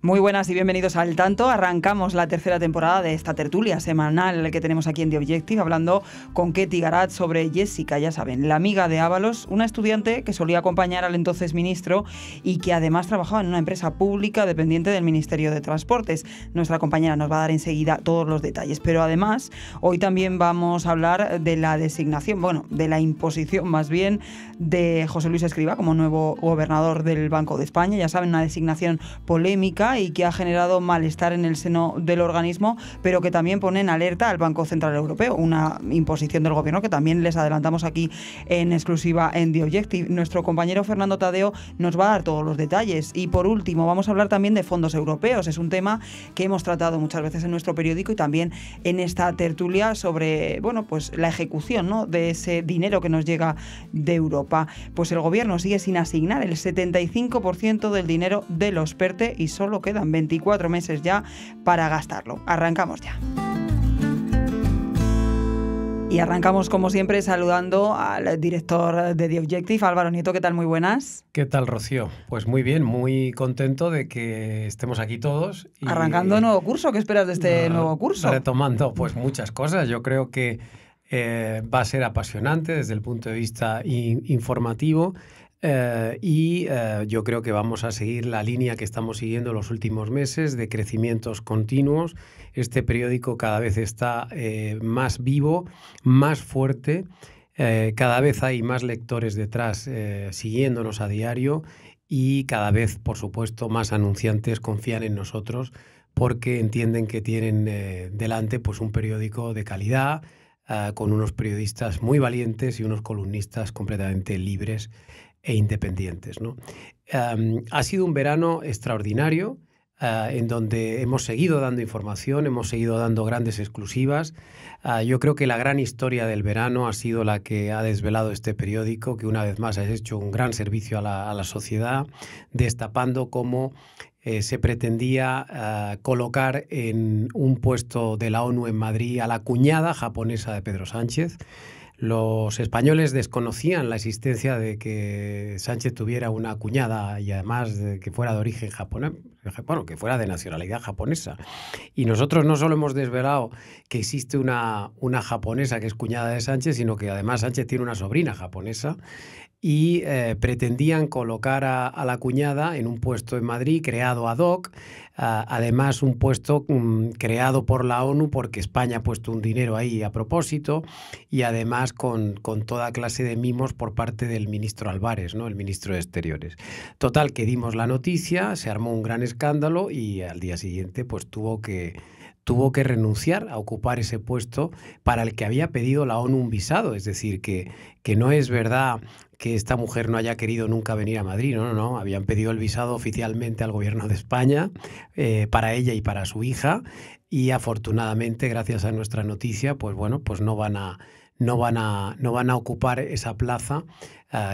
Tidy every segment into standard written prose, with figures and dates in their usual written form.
Muy buenas y bienvenidos al Tanto. Arrancamos la tercera temporada de esta tertulia semanal que tenemos aquí en The Objective, hablando con Ketty Garat sobre Jessica, ya saben, la amiga de Ábalos, una estudiante que solía acompañar al entonces ministro y que además trabajaba en una empresa pública dependiente del Ministerio de Transportes. Nuestra compañera nos va a dar enseguida todos los detalles, pero además hoy también vamos a hablar de la designación, de la imposición más bien, de José Luis Escrivá como nuevo gobernador del Banco de España. Ya saben, una designación polémica y que ha generado malestar en el seno del organismo, pero que también pone en alerta al Banco Central Europeo, una imposición del gobierno que también les adelantamos aquí en exclusiva en The Objective. Nuestro compañero Fernando Tadeo nos va a dar todos los detalles. Y por último, vamos a hablar también de fondos europeos. Es un tema que hemos tratado muchas veces en nuestro periódico y también en esta tertulia sobre, la ejecución, ¿no?, de ese dinero que nos llega de Europa. Pues el gobierno sigue sin asignar el 75% del dinero de los PERTE y solo quedan 24 meses ya para gastarlo. Arrancamos ya. Y arrancamos, como siempre, saludando al director de The Objective, Álvaro Nieto. ¿Qué tal? Muy buenas. ¿Qué tal, Rocío? Pues muy bien, muy contento de que estemos aquí todos. Y arrancando nuevo curso. ¿Qué esperas de este nuevo curso? Retomando pues muchas cosas. Yo creo que va a ser apasionante desde el punto de vista informativo. Yo creo que vamos a seguir la línea que estamos siguiendo los últimos meses de crecimientos continuos. Este periódico cada vez está más vivo, más fuerte. Cada vez hay más lectores detrás siguiéndonos a diario y cada vez, por supuesto, más anunciantes confían en nosotros porque entienden que tienen delante pues, un periódico de calidad, con unos periodistas muy valientes y unos columnistas completamente libres e independientes, ¿no? Ha sido un verano extraordinario en donde hemos seguido dando información, hemos seguido dando grandes exclusivas. Yo creo que la gran historia del verano ha sido la que ha desvelado este periódico, que una vez más ha hecho un gran servicio a la sociedad, destapando cómo se pretendía colocar en un puesto de la ONU en Madrid a la cuñada japonesa de Pedro Sánchez. Los españoles desconocían la existencia de que Sánchez tuviera una cuñada y además de que fuera de origen japonés, que fuera de nacionalidad japonesa. Y nosotros no solo hemos desvelado que existe una japonesa que es cuñada de Sánchez, sino que además Sánchez tiene una sobrina japonesa y pretendían colocar a la cuñada en un puesto en Madrid creado ad hoc, además un puesto creado por la ONU porque España ha puesto un dinero ahí a propósito y además con toda clase de mimos por parte del ministro Álvarez, ¿no?, el ministro de Exteriores. Total, que dimos la noticia, se armó un gran escándalo y al día siguiente pues tuvo que renunciar a ocupar ese puesto para el que había pedido la ONU un visado. Es decir, que no es verdad que esta mujer no haya querido nunca venir a Madrid. No. Habían pedido el visado oficialmente al gobierno de España para ella y para su hija y afortunadamente, gracias a nuestra noticia, pues no van a ocupar esa plaza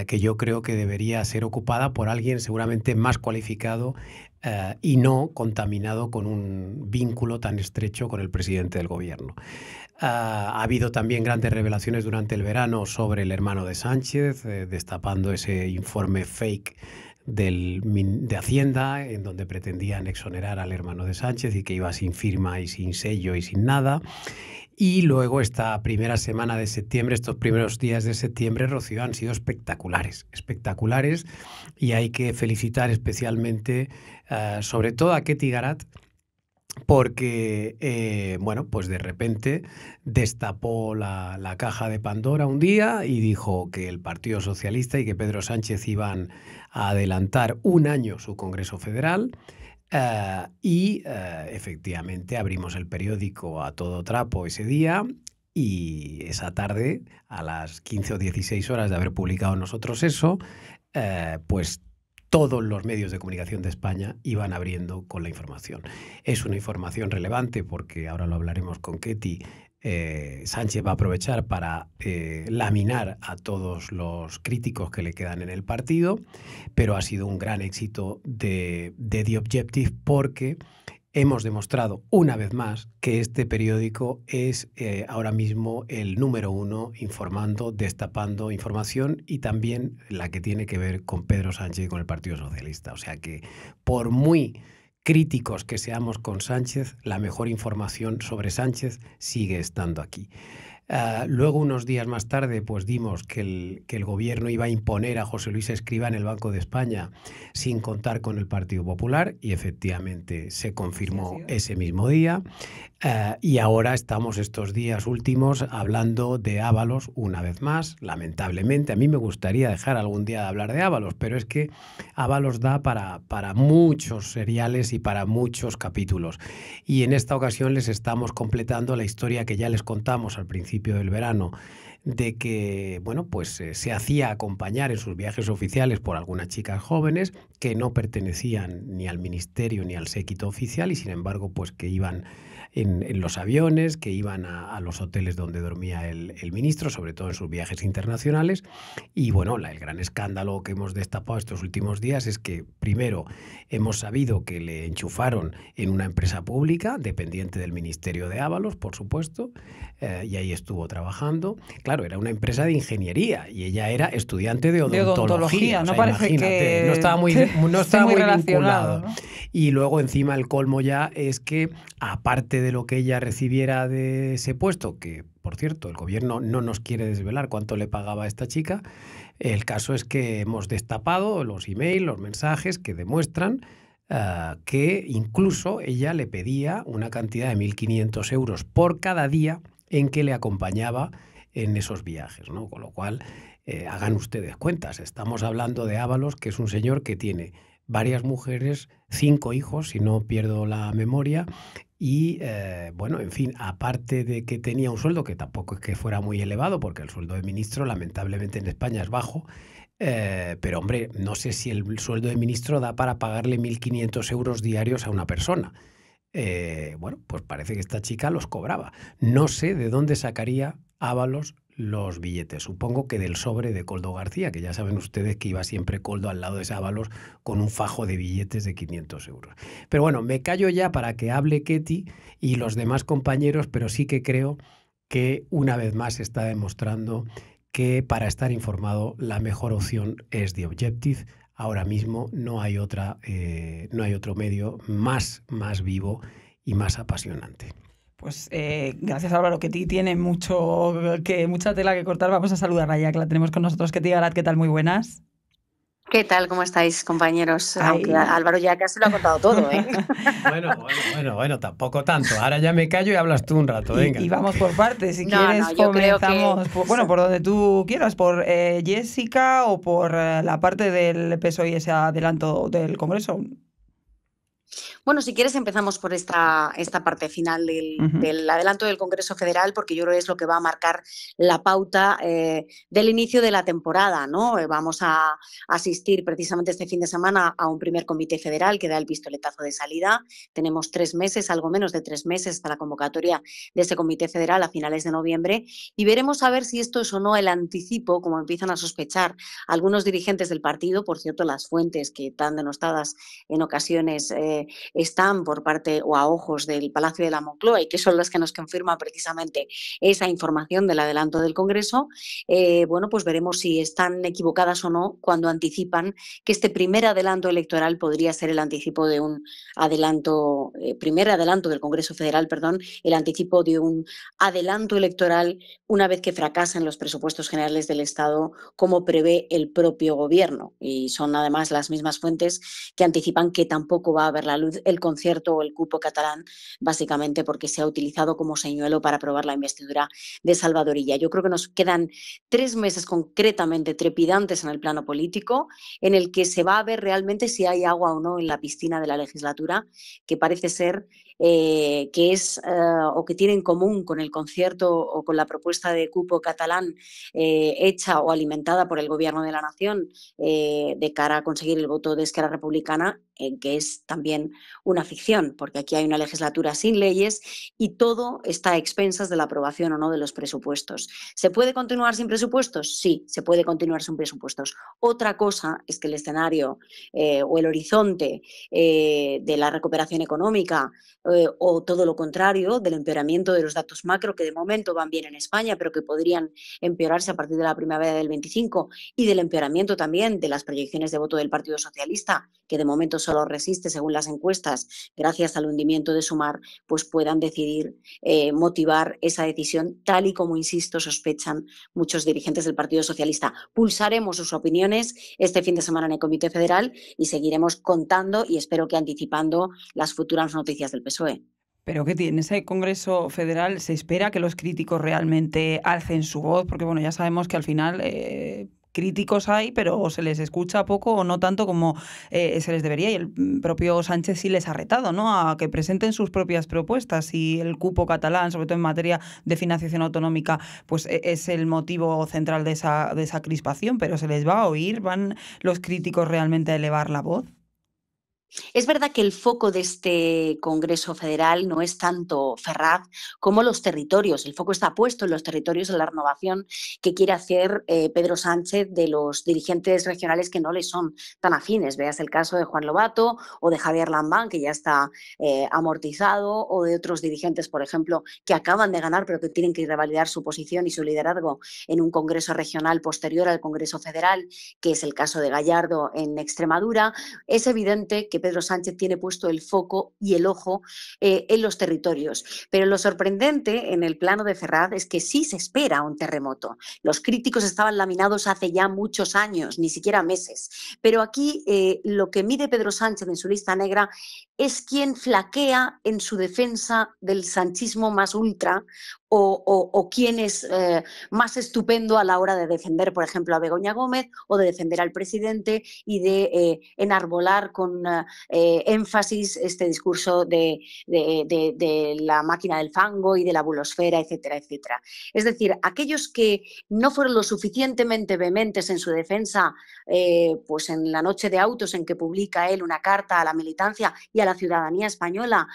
que yo creo que debería ser ocupada por alguien seguramente más cualificado y no contaminado con un vínculo tan estrecho con el presidente del gobierno. Ha habido también grandes revelaciones durante el verano sobre el hermano de Sánchez, destapando ese informe fake de Hacienda, en donde pretendían exonerar al hermano de Sánchez y que iba sin firma y sin sello y sin nada. Y luego esta primera semana de septiembre, estos primeros días de septiembre, Rocío, han sido espectaculares, y hay que felicitar especialmente sobre todo a Ketty Garat, porque pues de repente destapó la caja de Pandora un día y dijo que el Partido Socialista y que Pedro Sánchez iban a adelantar un año su Congreso Federal. Efectivamente abrimos el periódico a todo trapo ese día y esa tarde, a las 15 o 16 horas de haber publicado nosotros eso, pues todos los medios de comunicación de España iban abriendo con la información. Es una información relevante porque, ahora lo hablaremos con Ketty, Sánchez va a aprovechar para laminar a todos los críticos que le quedan en el partido, pero ha sido un gran éxito de The Objective porque hemos demostrado una vez más que este periódico es ahora mismo el número uno informando, destapando información y también la que tiene que ver con Pedro Sánchez y con el Partido Socialista. O sea que por muy críticos que seamos con Sánchez, la mejor información sobre Sánchez sigue estando aquí. Luego, unos días más tarde, pues dimos que el gobierno iba a imponer a José Luis Escrivá en el Banco de España sin contar con el Partido Popular, y efectivamente se confirmó ese mismo día. Y ahora estamos estos días últimos hablando de Ábalos una vez más, lamentablemente. A mí me gustaría dejar algún día de hablar de Ábalos, pero es que Ábalos da para muchos seriales y para muchos capítulos. Y en esta ocasión les estamos completando la historia que ya les contamos al principio del verano, de que, bueno, pues se hacía acompañar en sus viajes oficiales por algunas chicas jóvenes que no pertenecían ni al ministerio ni al séquito oficial, y sin embargo, pues que iban en los aviones, que iban a los hoteles donde dormía el ministro, sobre todo en sus viajes internacionales. Y bueno, el gran escándalo que hemos destapado estos últimos días es que, primero, hemos sabido que le enchufaron en una empresa pública, dependiente del Ministerio de Ábalos, por supuesto, y ahí estuvo trabajando. Claro, era una empresa de ingeniería y ella era estudiante de odontología. No o sea, parece que no estaba muy vinculado, ¿no? Y luego, encima, el colmo ya es que, aparte de lo que ella recibiera de ese puesto, que, por cierto, el gobierno no nos quiere desvelar cuánto le pagaba a esta chica, el caso es que hemos destapado los emails, los mensajes que demuestran que incluso ella le pedía una cantidad de 1.500 euros por cada día en que le acompañaba en esos viajes, ¿no? Con lo cual, hagan ustedes cuentas. Estamos hablando de Ábalos, que es un señor que tiene varias mujeres, 5 hijos, si no pierdo la memoria, y bueno, en fin, aparte de que tenía un sueldo que tampoco es que fuera muy elevado, porque el sueldo de ministro lamentablemente en España es bajo, pero hombre, no sé si el sueldo de ministro da para pagarle 1.500 euros diarios a una persona. Bueno, pues parece que esta chica los cobraba. No sé de dónde sacaría Ábalos los billetes. Supongo que del sobre de Koldo García, que ya saben ustedes que iba siempre Koldo al lado de ese Ábalos con un fajo de billetes de 500 euros. Pero bueno, me callo ya para que hable Ketty y los demás compañeros, pero sí que creo que una vez más se está demostrando que para estar informado la mejor opción es The Objective. Ahora mismo no hay otro medio más vivo y más apasionante. Pues gracias, Álvaro, que tiene mucha tela que cortar. Vamos a saludarla ya, que la tenemos con nosotros. Ketty Garat, ¿qué tal? Muy buenas. ¿Qué tal? ¿Cómo estáis, compañeros? Aunque Álvaro ya casi lo ha contado todo, ¿eh? Bueno, tampoco tanto. Ahora ya me callo y hablas tú un rato, venga. Y vamos por partes, si quieres comenzamos por donde tú quieras, por Jessica o por la parte del PSOE y ese adelanto del Congreso. Bueno, si quieres empezamos por esta parte final del adelanto del Congreso Federal, porque yo creo que es lo que va a marcar la pauta del inicio de la temporada, ¿no? Vamos a asistir precisamente este fin de semana a un primer comité federal que da el pistoletazo de salida. Tenemos 3 meses, algo menos de 3 meses, hasta la convocatoria de ese comité federal a finales de noviembre, y veremos a ver si esto es o no el anticipo, como empiezan a sospechar algunos dirigentes del partido. Por cierto, las fuentes que tan denostadas en ocasiones están por parte o a ojos del Palacio de la Moncloa y que son las que nos confirman precisamente esa información del adelanto del Congreso, bueno, pues veremos si están equivocadas o no cuando anticipan que este primer adelanto electoral podría ser el anticipo de un primer adelanto del Congreso Federal, el anticipo de un adelanto electoral una vez que fracasan los presupuestos generales del Estado, como prevé el propio gobierno. Y son además las mismas fuentes que anticipan que tampoco va a ver la luz el concierto o el cupo catalán, básicamente porque se ha utilizado como señuelo para aprobar la investidura de Salvador Illa. Yo creo que nos quedan 3 meses concretamente trepidantes en el plano político, en el que se va a ver realmente si hay agua o no en la piscina de la legislatura, que parece ser que es o que tiene en común con el concierto o con la propuesta de cupo catalán hecha o alimentada por el Gobierno de la Nación de cara a conseguir el voto de Esquerra Republicana, que es también una ficción, porque aquí hay una legislatura sin leyes y todo está a expensas de la aprobación o no de los presupuestos. ¿Se puede continuar sin presupuestos? Sí, se puede continuar sin presupuestos. Otra cosa es que el escenario o el horizonte de la recuperación económica o todo lo contrario, del empeoramiento de los datos macro, que de momento van bien en España, pero que podrían empeorarse a partir de la primavera del 25, y del empeoramiento también de las proyecciones de voto del Partido Socialista, que de momento solo resiste, según las encuestas, propuestas, gracias al hundimiento de Sumar, pues puedan decidir motivar esa decisión, tal y como, insisto, sospechan muchos dirigentes del Partido Socialista. Pulsaremos sus opiniones este fin de semana en el Comité Federal y seguiremos contando y espero que anticipando las futuras noticias del PSOE. Pero ¿qué tiene ese Congreso Federal? ¿Se espera que los críticos realmente alcen su voz? Porque bueno, ya sabemos que al final críticos hay, pero se les escucha poco o no tanto como se les debería. Y el propio Sánchez sí les ha retado, ¿no?, a que presenten sus propias propuestas. Y el cupo catalán, sobre todo en materia de financiación autonómica, pues es el motivo central de esa crispación. Pero ¿se les va a oír? ¿Van los críticos realmente a elevar la voz? Es verdad que el foco de este Congreso Federal no es tanto Ferraz como los territorios. El foco está puesto en los territorios, en la renovación que quiere hacer Pedro Sánchez de los dirigentes regionales que no le son tan afines. Veas el caso de Juan Lobato o de Javier Lambán, que ya está amortizado, o de otros dirigentes, por ejemplo, que acaban de ganar pero que tienen que revalidar su posición y su liderazgo en un Congreso regional posterior al Congreso Federal, que es el caso de Gallardo en Extremadura. Es evidente que Pedro Sánchez tiene puesto el foco y el ojo en los territorios. Pero lo sorprendente en el plano de Ferraz es que sí se espera un terremoto. Los críticos estaban laminados hace ya muchos años, ni siquiera meses. Pero aquí lo que mide Pedro Sánchez en su lista negra es quien flaquea en su defensa del sanchismo más ultra o quién es más estupendo a la hora de defender, por ejemplo, a Begoña Gómez o de defender al presidente y de enarbolar con énfasis este discurso de la máquina del fango y de la bulosfera, etcétera, etcétera. Es decir, aquellos que no fueron lo suficientemente vehementes en su defensa, pues en la noche de autos en que publica él una carta a la militancia y a la ciudadanía española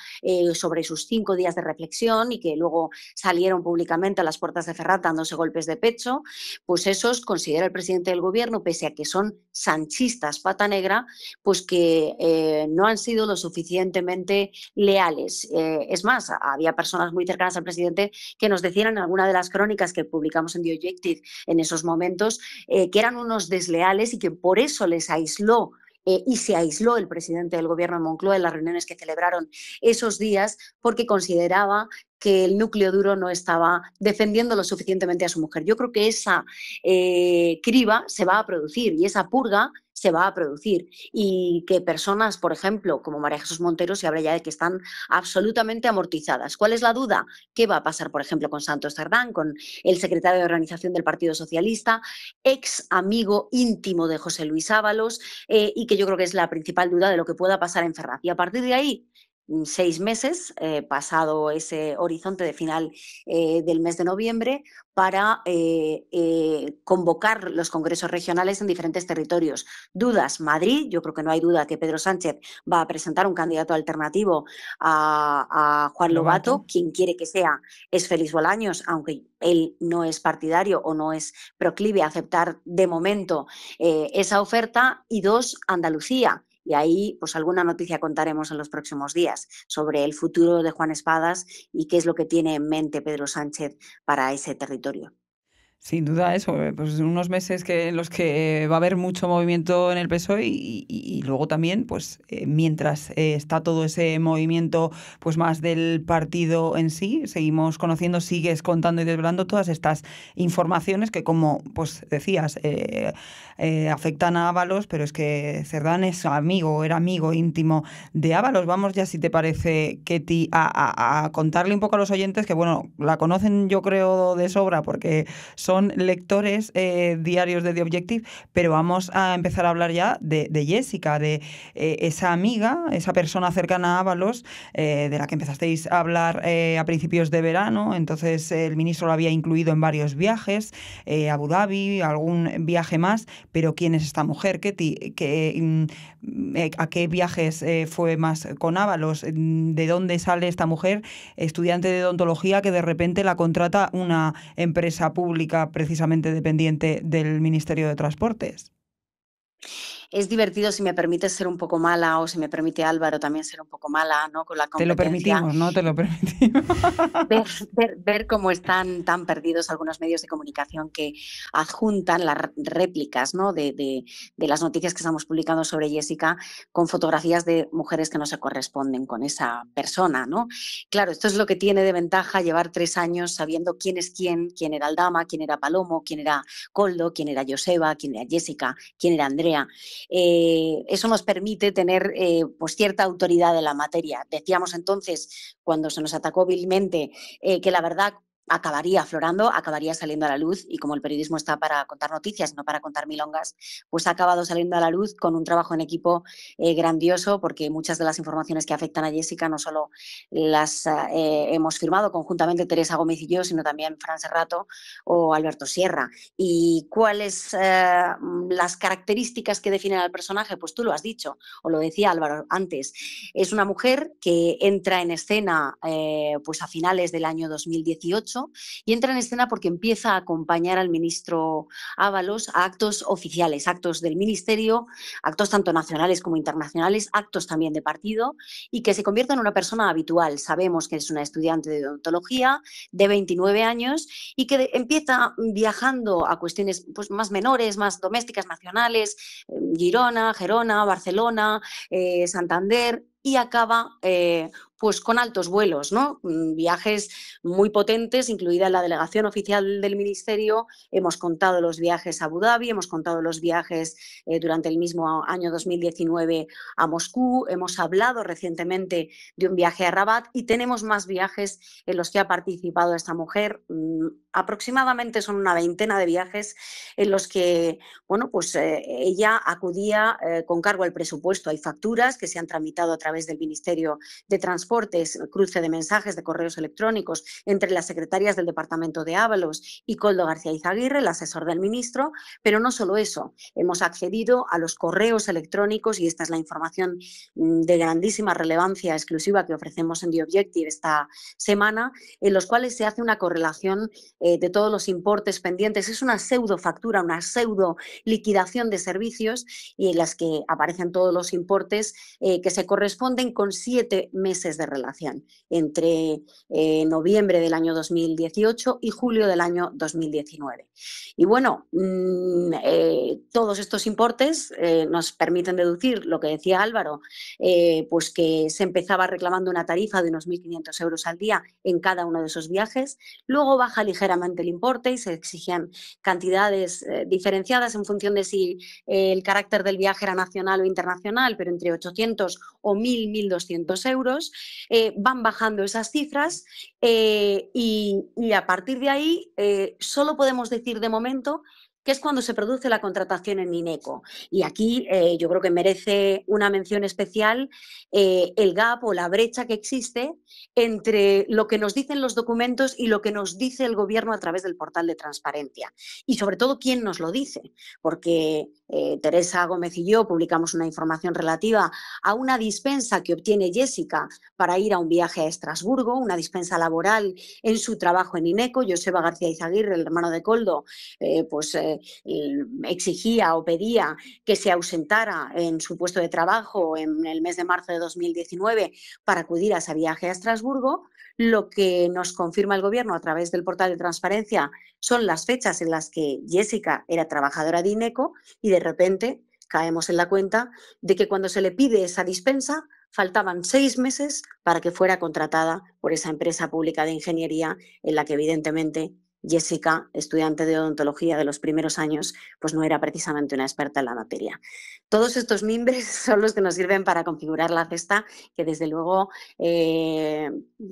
sobre sus 5 días de reflexión y que luego salieron públicamente a las puertas de Ferraz dándose golpes de pecho, pues esos considera el presidente del gobierno, pese a que son sanchistas pata negra, pues que no han sido lo suficientemente leales. Es más, había personas muy cercanas al presidente que nos decían en alguna de las crónicas que publicamos en The Objective en esos momentos que eran unos desleales y que por eso les aisló y se aisló el presidente del gobierno en Moncloa en las reuniones que celebraron esos días porque consideraba que el núcleo duro no estaba defendiendo lo suficientemente a su mujer. Yo creo que esa criba se va a producir y esa purga se va a producir y que personas, por ejemplo, como María Jesús Montero, se habla ya de que están absolutamente amortizadas. ¿Cuál es la duda? ¿Qué va a pasar, por ejemplo, con Santos Cerdán, con el secretario de organización del Partido Socialista, ex amigo íntimo de José Luis Ábalos, y que yo creo que es la principal duda de lo que pueda pasar en Ferraz? Y a partir de ahí, 6 meses, pasado ese horizonte de final del mes de noviembre, para convocar los congresos regionales en diferentes territorios. Dudas, Madrid, yo creo que no hay duda que Pedro Sánchez va a presentar un candidato alternativo a Juan Lobato. Quien quiere que sea es Félix Bolaños, aunque él no es partidario o no es proclive a aceptar de momento esa oferta. Y 2, Andalucía. Y ahí, pues alguna noticia contaremos en los próximos días sobre el futuro de Juan Espadas y qué es lo que tiene en mente Pedro Sánchez para ese territorio. Sin duda eso, pues unos meses en los que va a haber mucho movimiento en el PSOE y luego también, pues mientras está todo ese movimiento pues más del partido en sí, seguimos conociendo, sigues contando y desvelando todas estas informaciones que, como pues decías, afectan a Ábalos, pero es que Cerdán es amigo, era amigo íntimo de Ábalos. Vamos ya, si te parece, Ketty, a contarle un poco a los oyentes que, bueno, la conocen yo creo de sobra porque son lectores diarios de The Objective, pero vamos a empezar a hablar ya de Jessica, de esa amiga, esa persona cercana a Ábalos, de la que empezasteis a hablar a principios de verano. Entonces el ministro lo había incluido en varios viajes, Abu Dhabi, algún viaje más, pero ¿quién es esta mujer, Ketty? ¿A qué viajes fue más con Ábalos? ¿De dónde sale esta mujer, estudiante de odontología, que de repente la contrata una empresa pública precisamente dependiente del Ministerio de Transportes? Es divertido, si me permites ser un poco mala, o si me permite Álvaro también ser un poco mala, ¿no? Con la Te lo competencia. permitimos, ¿no? Te lo permitimos. Ver cómo están tan perdidos algunos medios de comunicación que adjuntan las réplicas, ¿no? de las noticias que estamos publicando sobre Jessica con fotografías de mujeres que no se corresponden con esa persona, ¿no? Claro, esto es lo que tiene de ventaja llevar 3 años sabiendo quién es quién era Aldama, quién era Palomo, quién era Koldo, quién era Joseba, quién era Jessica, quién era Andrea. Eso nos permite tener pues cierta autoridad en la materia. Decíamos entonces, cuando se nos atacó vilmente, que la verdad acabaría aflorando, acabaría saliendo a la luz, y como el periodismo está para contar noticias, no para contar milongas, pues ha acabado saliendo a la luz con un trabajo en equipo grandioso, porque muchas de las informaciones que afectan a Jessica no solo las hemos firmado conjuntamente Teresa Gómez y yo, sino también Fran Serrato o Alberto Sierra. ¿Y cuáles las características que definen al personaje? Pues tú lo has dicho, o lo decía Álvaro antes. Es una mujer que entra en escena pues a finales del año 2018, y entra en escena porque empieza a acompañar al ministro Ábalos a actos oficiales, actos del ministerio, actos tanto nacionales como internacionales, actos también de partido, y que se convierte en una persona habitual. Sabemos que es una estudiante de odontología de 29 años y que empieza viajando a cuestiones pues más menores, más domésticas, nacionales, Girona, Gerona, Barcelona, Santander, y acaba pues con altos vuelos, ¿no? Viajes muy potentes, incluida la delegación oficial del ministerio. Hemos contado los viajes a Abu Dhabi, hemos contado los viajes durante el mismo año 2019 a Moscú, hemos hablado recientemente de un viaje a Rabat, y tenemos más viajes en los que ha participado esta mujer. Aproximadamente son una veintena de viajes en los que, bueno, pues ella acudía con cargo al presupuesto. Hay facturas que se han tramitado a través del Ministerio de Transportes, cruce de mensajes, de correos electrónicos entre las secretarias del departamento de Ábalos y Koldo García Izaguirre, el asesor del ministro. Pero no solo eso, hemos accedido a los correos electrónicos, y esta es la información de grandísima relevancia exclusiva que ofrecemos en The Objective esta semana, en los cuales se hace una correlación de todos los importes pendientes. Es una pseudo factura, una pseudo liquidación de servicios, y en las que aparecen todos los importes que se corresponden con 7 meses de relación, entre noviembre del año 2018 y julio del año 2019. Y bueno, todos estos importes nos permiten deducir lo que decía Álvaro, pues que se empezaba reclamando una tarifa de unos 1.500 euros al día en cada uno de esos viajes. Luego baja ligeramente el importe y se exigían cantidades diferenciadas en función de si el carácter del viaje era nacional o internacional, pero entre 800 o 1.000, 1.200 euros. Van bajando esas cifras y a partir de ahí solo podemos decir de momento que es cuando se produce la contratación en INECO. Y aquí yo creo que merece una mención especial el gap o la brecha que existe entre lo que nos dicen los documentos y lo que nos dice el gobierno a través del portal de transparencia. Y sobre todo, quién nos lo dice, porque Teresa Gómez y yo publicamos una información relativa a una dispensa que obtiene Jessica para ir a un viaje a Estrasburgo, una dispensa laboral en su trabajo en INECO. Joseba García Izaguirre, el hermano de Koldo, exigía o pedía que se ausentara en su puesto de trabajo en el mes de marzo de 2019 para acudir a ese viaje a Estrasburgo. Lo que nos confirma el gobierno a través del portal de transparencia son las fechas en las que Jessica era trabajadora de INECO, y de repente caemos en la cuenta de que cuando se le pide esa dispensa faltaban 6 meses para que fuera contratada por esa empresa pública de ingeniería en la que evidentemente Jessica, estudiante de odontología de los primeros años, pues no era precisamente una experta en la materia. Todos estos mimbres son los que nos sirven para configurar la cesta, que desde luego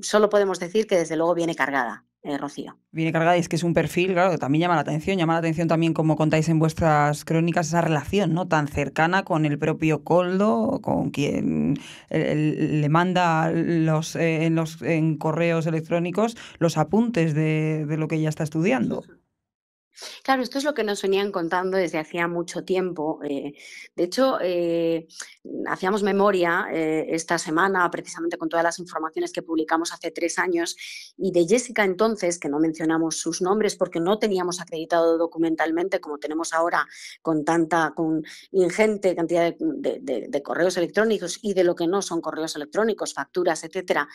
solo podemos decir que desde luego viene cargada. Rocío. Viene cargada, y es que es un perfil, claro, que también llama la atención también, como contáis en vuestras crónicas, esa relación, ¿no?, tan cercana con el propio Koldo, con quien le manda en correos electrónicos los apuntes de lo que ella está estudiando. Claro, esto es lo que nos venían contando desde hacía mucho tiempo. De hecho, hacíamos memoria esta semana, precisamente con todas las informaciones que publicamos hace 3 años, y de Jessica entonces, que no mencionamos sus nombres porque no teníamos acreditado documentalmente como tenemos ahora con ingente cantidad de correos electrónicos y de lo que no son correos electrónicos, facturas, etcétera.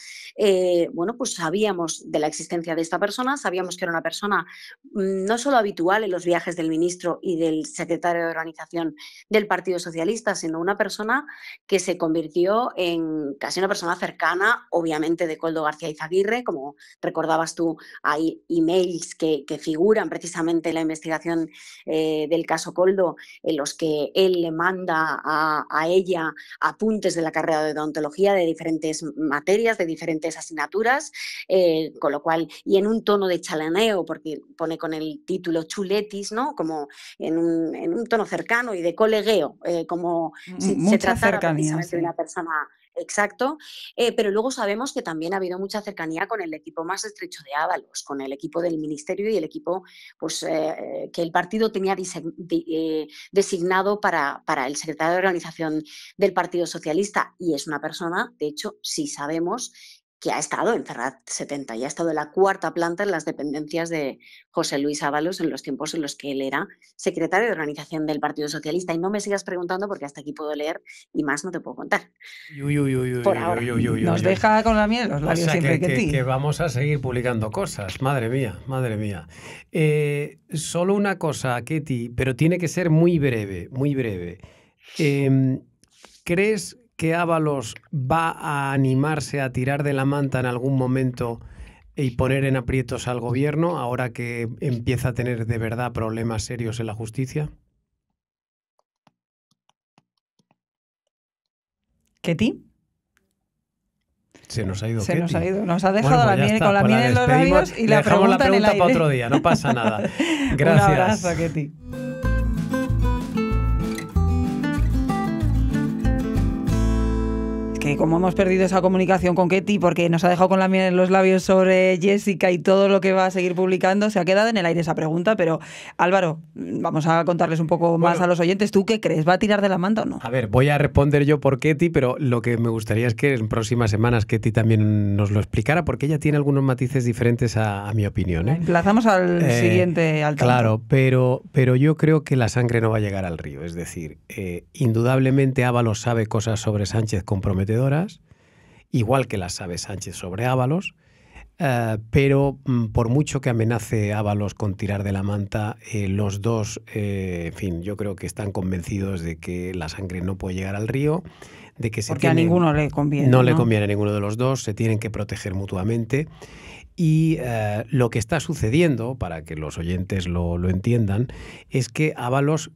Bueno, pues sabíamos de la existencia de esta persona, sabíamos que era una persona no solo habitual en los viajes del ministro y del secretario de organización del Partido Socialista, sino una persona que se convirtió en casi una persona cercana, obviamente, de Koldo García Izaguirre. Como recordabas tú, hay emails que figuran precisamente en la investigación del caso Koldo, en los que él le manda a ella apuntes de la carrera de odontología de diferentes materias, de diferentes asignaturas, con lo cual, y en un tono de chalaneo, porque pone con el título chuletis, ¿no? Como en un tono cercano y de colegueo, como si Mucha se tratara cercanía, precisamente de sí. una persona. Exacto, pero luego sabemos que también ha habido mucha cercanía con el equipo más estrecho de Ábalos, con el equipo del ministerio y el equipo pues, que el partido tenía designado para el secretario de organización del Partido Socialista, y es una persona, de hecho, sí sabemos que ha estado en Ferrat 70 y ha estado en la cuarta planta en las dependencias de José Luis Ábalos en los tiempos en los que él era secretario de organización del Partido Socialista. Y no me sigas preguntando porque hasta aquí puedo leer y más no te puedo contar. Por ahora. Nos deja con la miel en los labios, o sea, siempre que vamos a seguir publicando cosas. Madre mía, madre mía. Solo una cosa, Ketty, pero tiene que ser muy breve, muy breve. ¿Crees que Ábalos va a animarse a tirar de la manta en algún momento y poner en aprietos al gobierno ahora que empieza a tener de verdad problemas serios en la justicia? ¿Ketty? Se nos ha ido. Se Ketty. nos ha ido. Nos ha dejado Bueno, pues con la miel en los labios y la dejamos la pregunta en el pregunta para aire. otro día, no pasa nada. Gracias. Un abrazo, Ketty. Que como hemos perdido esa comunicación con Ketty porque nos ha dejado con la miel en los labios sobre Jessica y todo lo que va a seguir publicando, se ha quedado en el aire esa pregunta, pero Álvaro, vamos a contarles un poco más a los oyentes. ¿Tú qué crees? ¿Va a tirar de la manta o no? A ver, voy a responder yo por Ketty, pero lo que me gustaría es que en próximas semanas Ketty también nos lo explicara, porque ella tiene algunos matices diferentes a mi opinión. Emplazamos al siguiente al tanto. Claro, pero yo creo que la sangre no va a llegar al río. Es decir, indudablemente Ábalos sabe cosas sobre Sánchez comprometedoras, igual que las sabe Sánchez sobre Ábalos, pero por mucho que amenace Ábalos con tirar de la manta, los dos, en fin, yo creo que están convencidos de que la sangre no puede llegar al río, de que porque a ninguno le conviene. No le conviene a ninguno de los dos, se tienen que proteger mutuamente. Y lo que está sucediendo, para que los oyentes lo entiendan, es que Ábalos,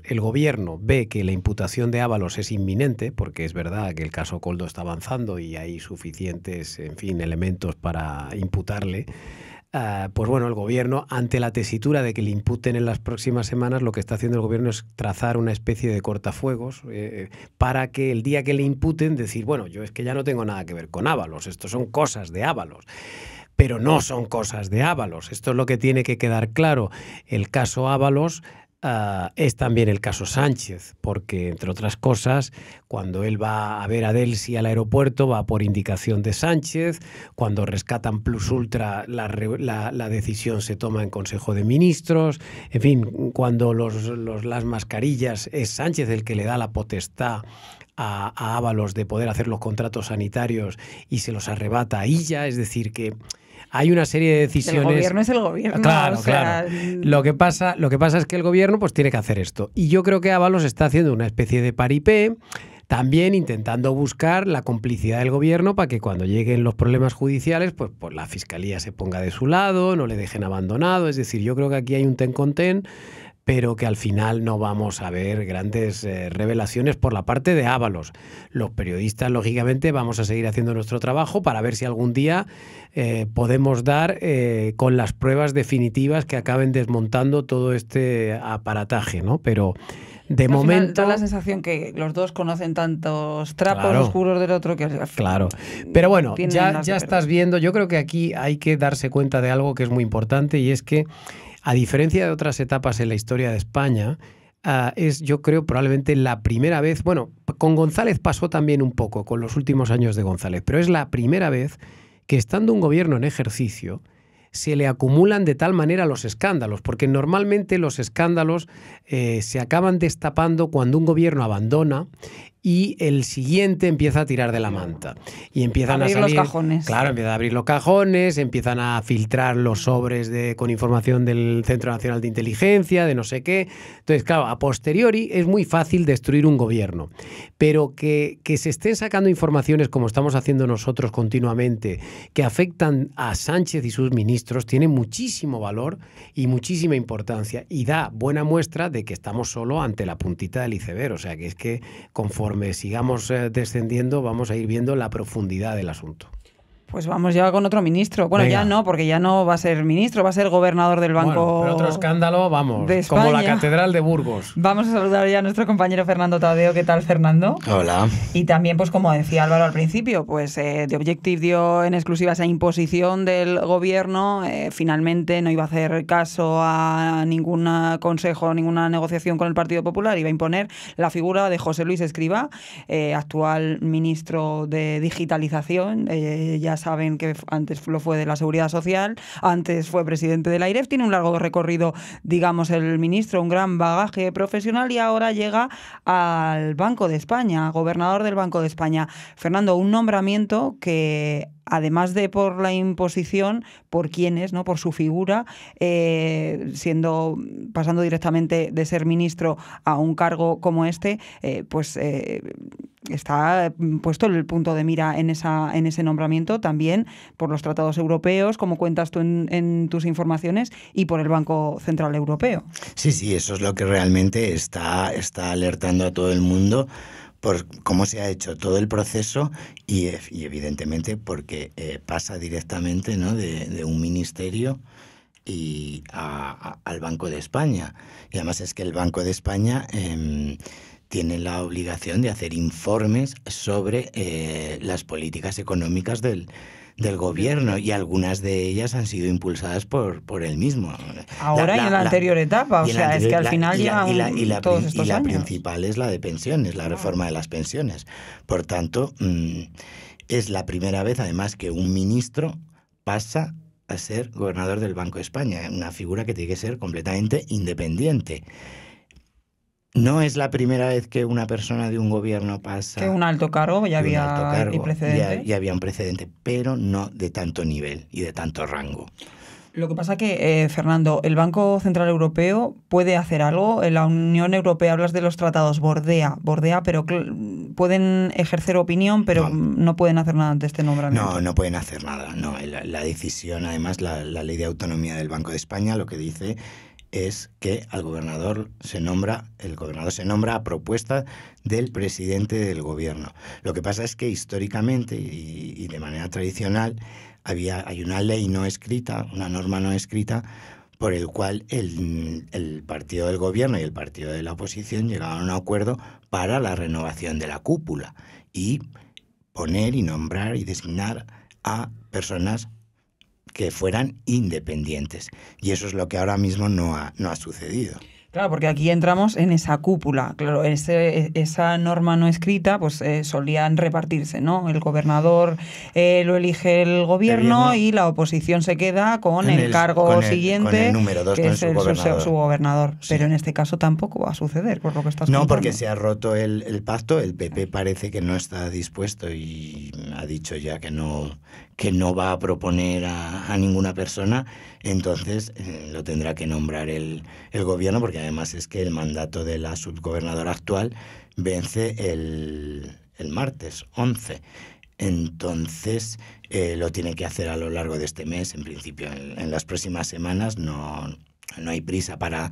el gobierno ve que la imputación de Ábalos es inminente, porque es verdad que el caso Koldo está avanzando y hay suficientes, en fin, elementos para imputarle. Pues bueno, el gobierno, ante la tesitura de que le imputen en las próximas semanas, lo que está haciendo el gobierno es trazar una especie de cortafuegos para que el día que le imputen decir, bueno, yo es que ya no tengo nada que ver con Ábalos, esto son cosas de Ábalos. Pero no son cosas de Ábalos. Esto es lo que tiene que quedar claro. El caso Ábalos es también el caso Sánchez, porque, entre otras cosas, cuando él va a ver a Delcy al aeropuerto, va por indicación de Sánchez. Cuando rescatan Plus Ultra, la decisión se toma en Consejo de Ministros. En fin, cuando las mascarillas, es Sánchez el que le da la potestad a Ábalos de poder hacer los contratos sanitarios y se los arrebata a Illa. Es decir, que hay una serie de decisiones. El gobierno es el gobierno. Claro, claro. Lo que pasa es que el gobierno pues tiene que hacer esto. Y yo creo que Ábalos está haciendo una especie de paripé, también intentando buscar la complicidad del gobierno para que cuando lleguen los problemas judiciales, pues la fiscalía se ponga de su lado, no le dejen abandonado. Es decir, yo creo que aquí hay un ten con ten, pero que al final no vamos a ver grandes revelaciones por la parte de Ábalos. Los periodistas, lógicamente, vamos a seguir haciendo nuestro trabajo para ver si algún día podemos dar con las pruebas definitivas que acaben desmontando todo este aparataje, ¿no? Pero De momento... Da la sensación que los dos conocen tantos trapos Claro. oscuros del otro que... Claro, pero bueno, tienen ya las de estás perder. viendo, yo creo que aquí hay que darse cuenta de algo que es muy importante y es que, a diferencia de otras etapas en la historia de España, es, yo creo, probablemente la primera vez, bueno, con González pasó también un poco, con los últimos años de González, pero es la primera vez que, estando un gobierno en ejercicio, se le acumulan de tal manera los escándalos, porque normalmente los escándalos se acaban destapando cuando un gobierno abandona y el siguiente empieza a tirar de la manta. Y empiezan Abrir a salir, los cajones. Claro, empiezan a abrir los cajones, empiezan a filtrar los sobres con información del Centro Nacional de Inteligencia, de no sé qué. Entonces, claro, a posteriori es muy fácil destruir un gobierno. Pero que se estén sacando informaciones, como estamos haciendo nosotros continuamente, que afectan a Sánchez y sus ministros, tiene muchísimo valor y muchísima importancia. Y da buena muestra de que estamos solo ante la puntita del iceberg. O sea, que es que conforme sigamos descendiendo, vamos a ir viendo la profundidad del asunto. Pues vamos ya con otro ministro. Bueno, Venga. ya no, porque ya no va a ser ministro, va a ser gobernador del Banco Bueno, pero otro escándalo, vamos, de como la España. Catedral de Burgos. Vamos a saludar ya a nuestro compañero Fernando Tadeo. ¿Qué tal, Fernando? Hola. Y también, pues como decía Álvaro al principio, pues The Objective dio en exclusiva esa imposición del gobierno. Finalmente no iba a hacer caso a ningún consejo, ninguna negociación con el Partido Popular. Iba a imponer la figura de José Luis Escrivá, actual ministro de Digitalización. Ya saben que antes lo fue de la Seguridad Social, antes fue presidente de la AIREF. Tiene un largo recorrido, digamos, el ministro, un gran bagaje profesional y ahora llega al Banco de España, gobernador del Banco de España. Fernando, un nombramiento que, además de por la imposición, por quién es, ¿no? Por su figura, pasando directamente de ser ministro a un cargo como este, está puesto el punto de mira en ese nombramiento también por los tratados europeos, como cuentas tú en tus informaciones, y por el Banco Central Europeo. Sí, eso es lo que realmente está alertando a todo el mundo por cómo se ha hecho todo el proceso y evidentemente porque pasa directamente, ¿no?, de un ministerio y al Banco de España. Y además es que el Banco de España tiene la obligación de hacer informes sobre las políticas económicas del gobierno y algunas de ellas han sido impulsadas por él mismo. Ahora y en la anterior etapa, o sea, es que al final lleva todos estos y la años. principal es la de pensiones, la reforma de las pensiones. Por tanto, es la primera vez, además, que un ministro pasa a ser gobernador del Banco de España, una figura que tiene que ser completamente independiente. No es la primera vez que una persona de un gobierno pasa... Que un alto cargo, ya había precedente. Ya había un precedente, pero no de tanto nivel y de tanto rango. Lo que pasa que, Fernando, el Banco Central Europeo puede hacer algo. En la Unión Europea, hablas de los tratados, bordea, pero pueden ejercer opinión, pero no pueden hacer nada ante este nombramiento. No pueden hacer nada. No, la decisión, además, la Ley de Autonomía del Banco de España lo que dice es que el gobernador se nombra a propuesta del presidente del gobierno. Lo que pasa es que históricamente y de manera tradicional hay una ley no escrita, una norma no escrita, por el cual el partido del gobierno y el partido de la oposición llegaban a un acuerdo para la renovación de la cúpula y poner y nombrar y designar a personas que fueran independientes. Y eso es lo que ahora mismo no ha sucedido. Claro, porque aquí entramos en esa cúpula. Claro, esa norma no escrita, pues solían repartirse, ¿no? El gobernador lo elige el gobierno y la oposición se queda con el cargo siguiente, con el número 2, que es su gobernador. Sí. Pero en este caso tampoco va a suceder, por lo que estás contando. No, porque se ha roto el pacto. El PP parece que no está dispuesto y ha dicho ya que no va a proponer a ninguna persona. Entonces lo tendrá que nombrar el gobierno, porque además es que el mandato de la subgobernadora actual vence el martes 11. Entonces lo tiene que hacer a lo largo de este mes. En principio, en las próximas semanas no hay prisa para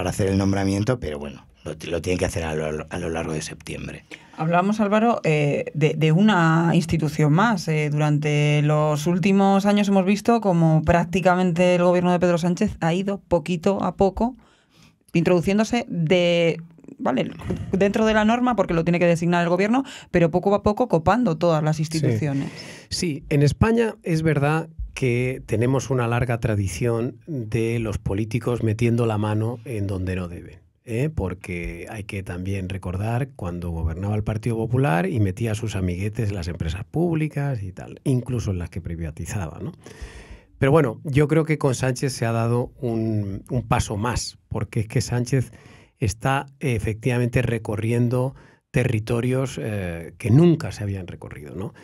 hacer el nombramiento, pero bueno, lo tiene que hacer a lo largo de septiembre. Hablamos, Álvaro, de una institución más. Durante los últimos años hemos visto como prácticamente el gobierno de Pedro Sánchez ha ido poquito a poco introduciéndose dentro de la norma, porque lo tiene que designar el gobierno, pero poco a poco copando todas las instituciones. Sí, en España es verdad que tenemos una larga tradición de los políticos metiendo la mano en donde no deben. Porque hay que también recordar cuando gobernaba el Partido Popular y metía a sus amiguetes en las empresas públicas y tal, incluso en las que privatizaba, ¿no? Pero bueno, yo creo que con Sánchez se ha dado un paso más, porque es que Sánchez está efectivamente recorriendo territorios que nunca se habían recorrido, ¿no?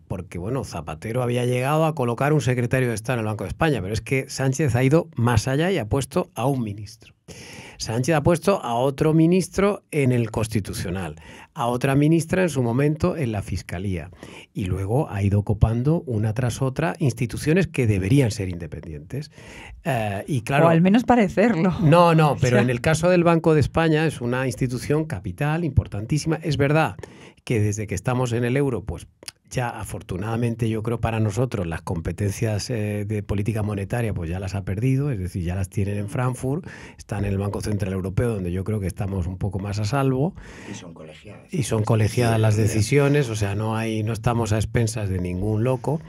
Porque, bueno, Zapatero había llegado a colocar un secretario de Estado en el Banco de España, pero es que Sánchez ha ido más allá y ha puesto a un ministro. Sánchez ha puesto a otro ministro en el Constitucional, a otra ministra en su momento en la Fiscalía, y luego ha ido copando una tras otra instituciones que deberían ser independientes. Y claro, o al menos parecerlo. No, pero en el caso del Banco de España es una institución capital, importantísima. Es verdad que desde que estamos en el euro, pues ya afortunadamente yo creo para nosotros las competencias de política monetaria pues ya las ha perdido, es decir, ya las tienen en Frankfurt, están en el Banco Central Europeo, donde yo creo que estamos un poco más a salvo. Y son colegiadas las decisiones, o sea, no estamos a expensas de ningún loco,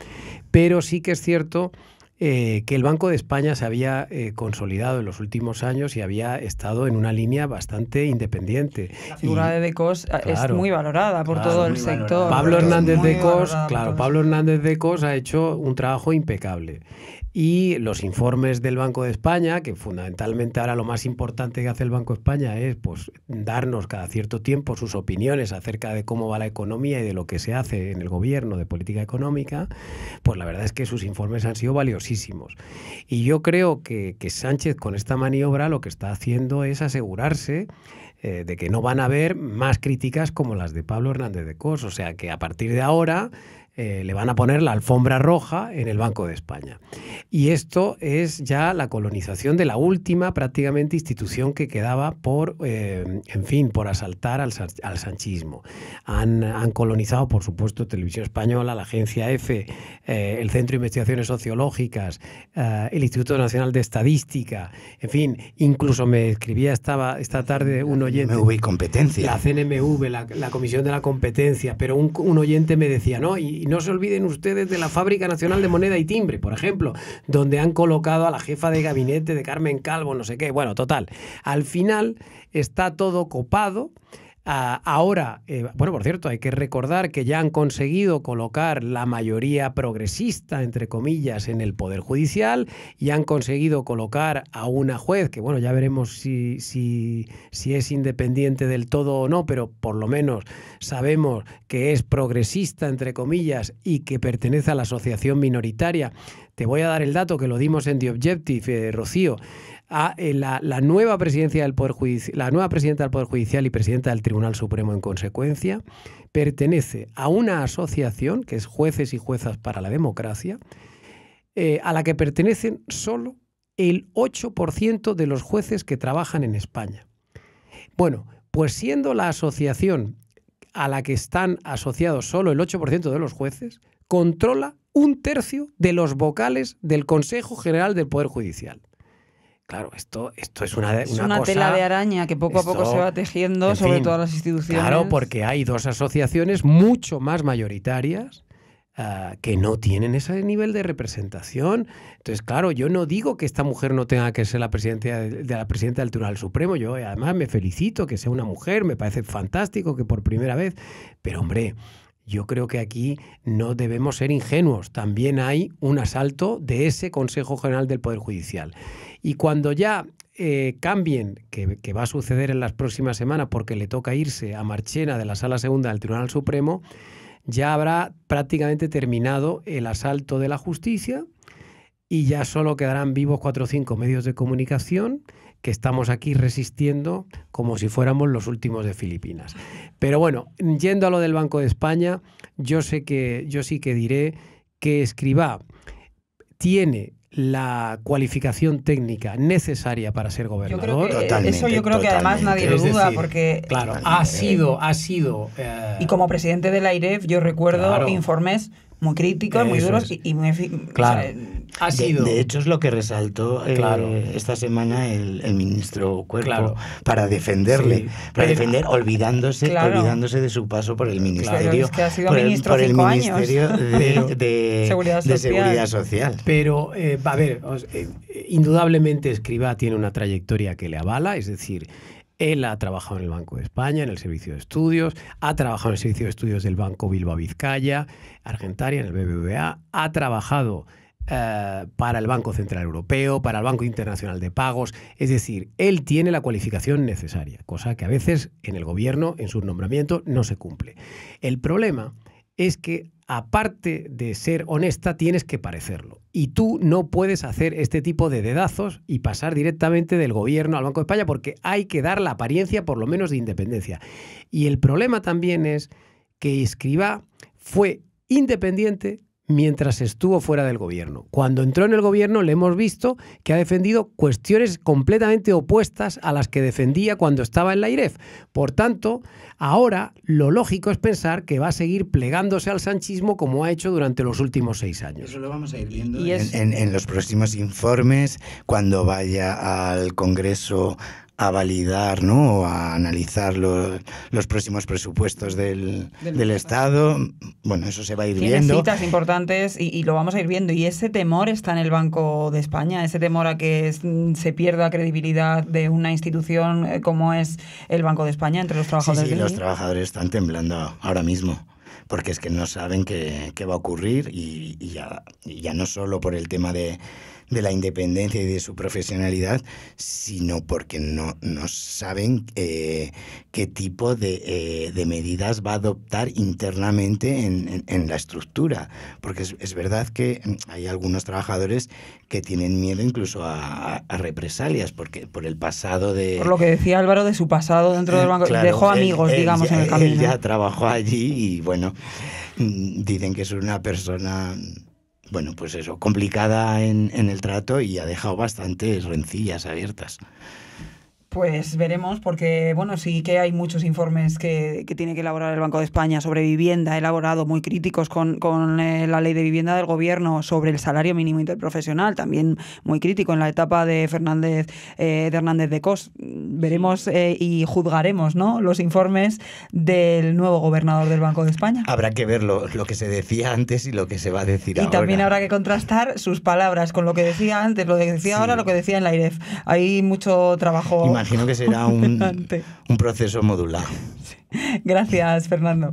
pero sí que es cierto que el Banco de España se había consolidado en los últimos años y había estado en una línea bastante independiente. La figura de Decos es muy valorada por todo el sector. Pablo Hernández Decos ha hecho un trabajo impecable. Y los informes del Banco de España, que fundamentalmente ahora lo más importante que hace el Banco de España es pues darnos cada cierto tiempo sus opiniones acerca de cómo va la economía y de lo que se hace en el gobierno de política económica, pues la verdad es que sus informes han sido valiosísimos. Y yo creo que Sánchez con esta maniobra lo que está haciendo es asegurarse de que no van a haber más críticas como las de Pablo Hernández Decos, o sea que a partir de ahora le van a poner la alfombra roja en el Banco de España. Y esto es ya la colonización de la última prácticamente institución que quedaba por asaltar al sanchismo. Han colonizado, por supuesto, Televisión Española, la Agencia EFE, el Centro de Investigaciones Sociológicas, el Instituto Nacional de Estadística, en fin, incluso me escribía esta tarde un oyente. CNMV y competencia. La CNMV, la Comisión de la Competencia, pero un oyente me decía, ¿no? Y no se olviden ustedes de la Fábrica Nacional de Moneda y Timbre, por ejemplo, donde han colocado a la jefa de gabinete de Carmen Calvo, no sé qué. Bueno, total, al final está todo copado. Ahora, por cierto, hay que recordar que ya han conseguido colocar la mayoría progresista, entre comillas, en el Poder Judicial y han conseguido colocar a una juez que, bueno, ya veremos si es independiente del todo o no, pero por lo menos sabemos que es progresista, entre comillas, y que pertenece a la asociación minoritaria. Te voy a dar el dato que lo dimos en The Objective, Rocío. La nueva presidenta del Poder Judicial y presidenta del Tribunal Supremo en consecuencia pertenece a una asociación que es Jueces y Juezas para la Democracia, a la que pertenecen solo el 8% de los jueces que trabajan en España. Bueno, pues siendo la asociación a la que están asociados solo el 8% de los jueces, controla 1/3 de los vocales del Consejo General del Poder Judicial. Claro, esto es una cosa, tela de araña que poco a poco se va tejiendo sobre todas las instituciones. Claro, porque hay dos asociaciones mucho más mayoritarias que no tienen ese nivel de representación. Entonces, claro, yo no digo que esta mujer no tenga que ser la presidenta del Tribunal Supremo. Yo además me felicito que sea una mujer, me parece fantástico que por primera vez. Pero, hombre, yo creo que aquí no debemos ser ingenuos. También hay un asalto de ese Consejo General del Poder Judicial. Y cuando ya cambien, que va a suceder en las próximas semanas porque le toca irse a Marchena de la Sala Segunda del Tribunal Supremo, ya habrá prácticamente terminado el asalto de la justicia y ya solo quedarán vivos 4 o 5 medios de comunicación que estamos aquí resistiendo como si fuéramos los últimos de Filipinas. Pero bueno, yendo a lo del Banco de España, yo sí que diré que Escrivá tiene la cualificación técnica necesaria para ser gobernador. Yo creo que además nadie lo duda, decir, porque claro, ha sido y como presidente de la AIREF yo recuerdo informes muy críticos, muy duros y muy claro. De hecho, es lo que resaltó esta semana el ministro Cuerpo para defenderle, olvidándose de su paso por el ministerio, es que ha sido ministro por el 5 ministerio años. de Seguridad Social. Pero, a ver, indudablemente Escrivá tiene una trayectoria que le avala, es decir, él ha trabajado en el Banco de España, en el Servicio de Estudios, ha trabajado en el Servicio de Estudios del Banco Bilbao Vizcaya, Argentaria, en el BBVA, ha trabajado para el Banco Central Europeo, para el Banco Internacional de Pagos. Es decir, él tiene la cualificación necesaria, cosa que a veces en el gobierno, en sus nombramientos, no se cumple. El problema es que, aparte de ser honesta, tienes que parecerlo. Y tú no puedes hacer este tipo de dedazos y pasar directamente del gobierno al Banco de España, porque hay que dar la apariencia, por lo menos, de independencia. Y el problema también es que Escrivá fue independiente mientras estuvo fuera del gobierno. Cuando entró en el gobierno le hemos visto que ha defendido cuestiones completamente opuestas a las que defendía cuando estaba en la AIREF. Por tanto, ahora lo lógico es pensar que va a seguir plegándose al sanchismo como ha hecho durante los últimos 6 años. Eso lo vamos a ir viendo en los próximos informes, cuando vaya al Congreso a validar, ¿no?, o a analizar los próximos presupuestos del Estado. Bueno, eso se va a ir viendo. Tiene citas importantes y lo vamos a ir viendo. Y ese temor está en el Banco de España, ese temor a que se pierda credibilidad de una institución como es el Banco de España entre los trabajadores. Sí, los trabajadores están temblando ahora mismo, porque es que no saben qué va a ocurrir y ya no solo por el tema de la independencia y de su profesionalidad, sino porque no saben qué tipo de medidas va a adoptar internamente en la estructura. Porque es verdad que hay algunos trabajadores que tienen miedo incluso a represalias, porque por el pasado de... Por lo que decía Álvaro de su pasado dentro del banco, claro, dejó amigos, digamos, en el camino. Él ya trabajó allí y, bueno, dicen que es una persona... Bueno, pues eso, complicada en el trato y ha dejado bastantes rencillas abiertas. Pues veremos, porque bueno, sí que hay muchos informes que tiene que elaborar el Banco de España sobre vivienda, elaborado muy críticos con la ley de vivienda del gobierno, sobre el salario mínimo interprofesional, también muy crítico en la etapa de Hernández de Cos. Veremos y juzgaremos, ¿no?, los informes del nuevo gobernador del Banco de España. Habrá que ver lo que se decía antes y lo que se va a decir ahora. Y también habrá que contrastar sus palabras con lo que decía antes, lo que decía ahora, lo que decía en la AIREF. Hay mucho trabajo. Imagino que será un proceso modular. Sí. Gracias, Fernando.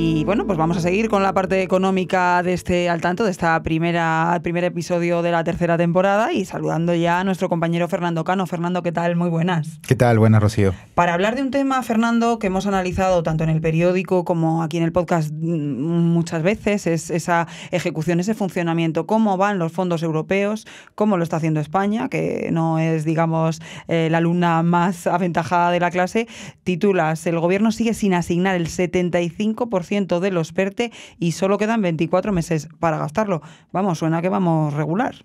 Y bueno, pues vamos a seguir con la parte económica de Al Tanto, de esta primer episodio de la tercera temporada, y saludando ya a nuestro compañero Fernando Cano. Fernando, ¿qué tal? Muy buenas. ¿Qué tal? Buenas, Rocío. Para hablar de un tema, Fernando, que hemos analizado tanto en el periódico como aquí en el podcast muchas veces, es esa ejecución, ese funcionamiento, cómo van los fondos europeos, cómo lo está haciendo España, que no es, digamos, la alumna más aventajada de la clase. Titulas: el gobierno sigue sin asignar el 75% de los PERTE y solo quedan 24 meses para gastarlo. Vamos, suena que vamos regular.